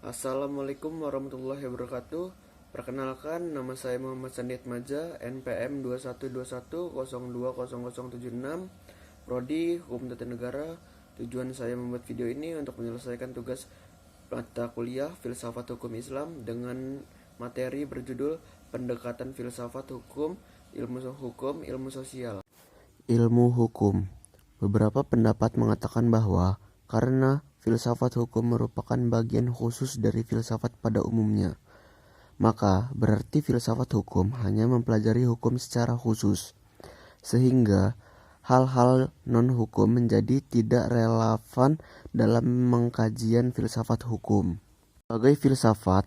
Assalamualaikum warahmatullahi wabarakatuh. Perkenalkan, nama saya Muhammad Sandiat Maja, NPM 2121020076, Prodi Hukum Tata Negara. Tujuan saya membuat video ini untuk menyelesaikan tugas mata kuliah Filsafat Hukum Islam dengan materi berjudul Pendekatan Filsafat Hukum, Ilmu Sosial. Ilmu hukum. Beberapa pendapat mengatakan bahwa karena filsafat hukum merupakan bagian khusus dari filsafat pada umumnya, maka berarti filsafat hukum hanya mempelajari hukum secara khusus, sehingga hal-hal non-hukum menjadi tidak relevan dalam mengkajian filsafat hukum. Sebagai filsafat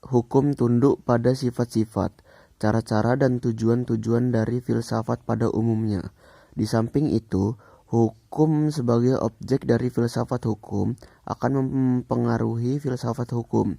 hukum tunduk pada sifat-sifat, cara-cara dan tujuan-tujuan dari filsafat pada umumnya. Di samping itu, hukum sebagai objek dari filsafat hukum akan mempengaruhi filsafat hukum.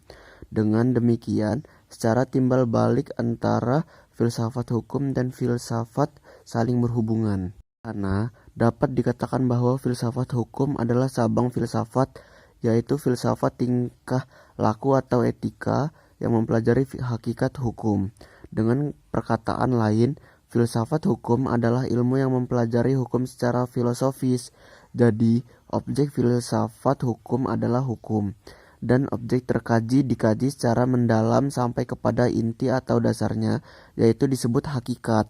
Dengan demikian, secara timbal balik antara filsafat hukum dan filsafat saling berhubungan. Karena dapat dikatakan bahwa filsafat hukum adalah cabang filsafat, yaitu filsafat tingkah laku atau etika yang mempelajari hakikat hukum. Dengan perkataan lain, filsafat hukum adalah ilmu yang mempelajari hukum secara filosofis. Jadi, objek filsafat hukum adalah hukum, dan objek terkaji dikaji secara mendalam sampai kepada inti atau dasarnya, yaitu disebut hakikat.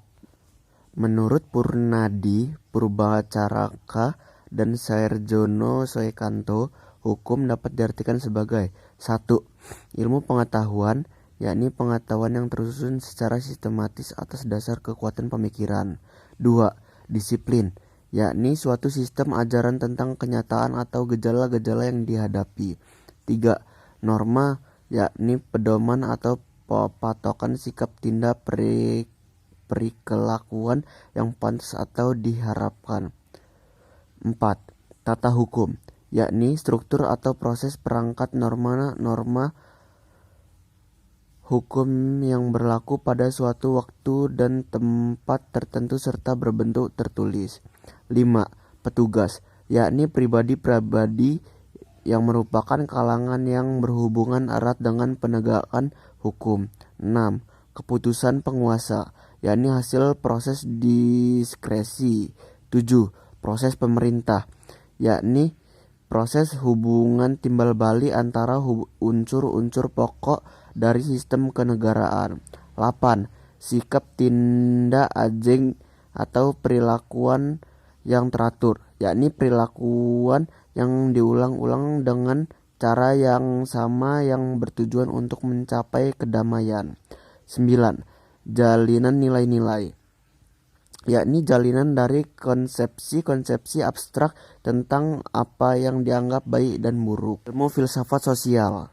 Menurut Purnadi Purbacaraka dan Saerjono Soekanto, hukum dapat diartikan sebagai 1. Ilmu pengetahuan, yakni pengetahuan yang tersusun secara sistematis atas dasar kekuatan pemikiran. 2. Disiplin, yakni suatu sistem ajaran tentang kenyataan atau gejala-gejala yang dihadapi. 3. Norma, yakni pedoman atau patokan sikap tindak perikelakuan yang pantas atau diharapkan. 4. Tata hukum, yakni struktur atau proses perangkat norma-norma hukum yang berlaku pada suatu waktu dan tempat tertentu serta berbentuk tertulis. 5. Petugas, yakni pribadi-pribadi yang merupakan kalangan yang berhubungan erat dengan penegakan hukum. 6. Keputusan penguasa, yakni hasil proses diskresi. 7. Proses pemerintah, yakni proses hubungan timbal balik antara unsur-unsur pokok dari sistem kenegaraan. 8. Sikap tindak ajeng atau perilakuan yang teratur, yakni perilakuan yang diulang-ulang dengan cara yang sama yang bertujuan untuk mencapai kedamaian. 9. Jalinan nilai-nilai, yakni jalinan dari konsepsi-konsepsi abstrak tentang apa yang dianggap baik dan buruk. Ilmu filsafat sosial.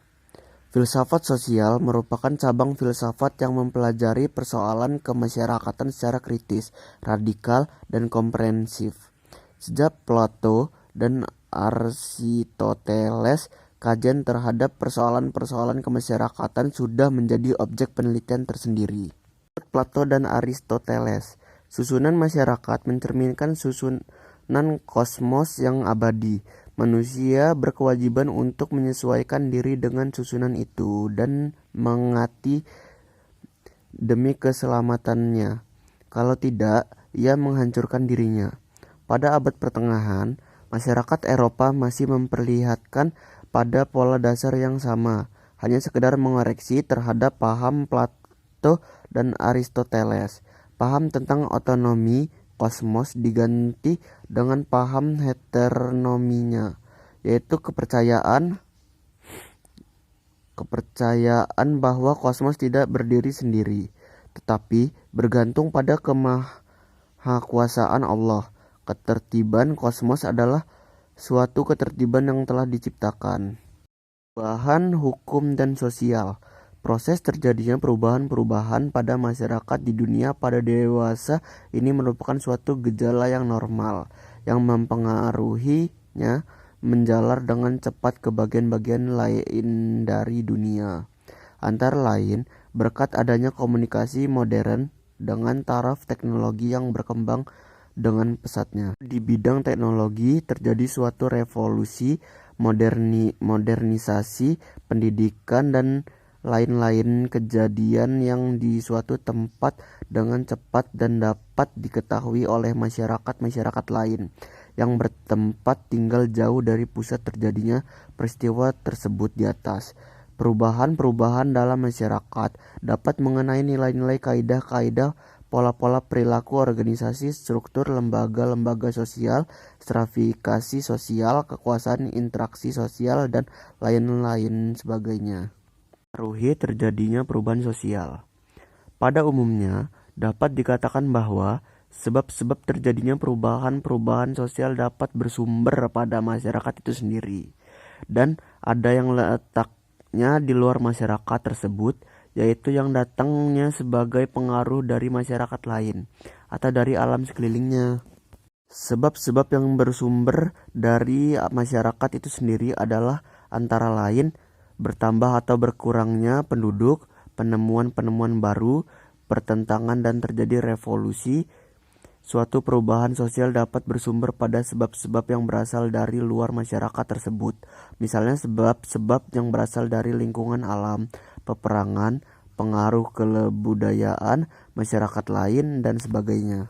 Filsafat sosial merupakan cabang filsafat yang mempelajari persoalan kemasyarakatan secara kritis, radikal, dan komprehensif. Sejak Plato dan Aristoteles, kajian terhadap persoalan-persoalan kemasyarakatan sudah menjadi objek penelitian tersendiri. Menurut Plato dan Aristoteles, susunan masyarakat mencerminkan susunan kosmos yang abadi. Manusia berkewajiban untuk menyesuaikan diri dengan susunan itu dan mengati demi keselamatannya. Kalau tidak, ia menghancurkan dirinya. Pada abad pertengahan, masyarakat Eropa masih memperlihatkan pada pola dasar yang sama, hanya sekedar mengoreksi terhadap paham Plato dan Aristoteles. Paham tentang otonomi kosmos diganti dengan paham heteronominya, yaitu kepercayaan bahwa kosmos tidak berdiri sendiri, tetapi bergantung pada kemahakuasaan Allah. Ketertiban kosmos adalah suatu ketertiban yang telah diciptakan. Perubahan hukum dan sosial. Proses terjadinya perubahan-perubahan pada masyarakat di dunia pada dewasa ini merupakan suatu gejala yang normal, yang mempengaruhinya menjalar dengan cepat ke bagian-bagian lain dari dunia. Antara lain, berkat adanya komunikasi modern dengan taraf teknologi yang berkembang dengan pesatnya. Di bidang teknologi terjadi suatu revolusi modernisasi pendidikan, dan lain-lain kejadian yang di suatu tempat dengan cepat dan dapat diketahui oleh masyarakat lain yang bertempat tinggal jauh dari pusat terjadinya peristiwa tersebut di atas. Perubahan-perubahan dalam masyarakat dapat mengenai nilai-nilai, kaidah-kaidah, pola-pola perilaku, organisasi, struktur, lembaga-lembaga sosial, stratifikasi sosial, kekuasaan, interaksi sosial, dan lain-lain sebagainya. Mempengaruhi terjadinya perubahan sosial. Pada umumnya, dapat dikatakan bahwa sebab-sebab terjadinya perubahan sosial dapat bersumber pada masyarakat itu sendiri, dan ada yang letaknya di luar masyarakat tersebut, yaitu yang datangnya sebagai pengaruh dari masyarakat lain atau dari alam sekelilingnya. Sebab-sebab yang bersumber dari masyarakat itu sendiri adalah antara lain bertambah atau berkurangnya penduduk, penemuan-penemuan baru, pertentangan dan terjadi revolusi. Suatu perubahan sosial dapat bersumber pada sebab-sebab yang berasal dari luar masyarakat tersebut. Misalnya sebab-sebab yang berasal dari lingkungan alam, peperangan, pengaruh kebudayaan, masyarakat lain, dan sebagainya.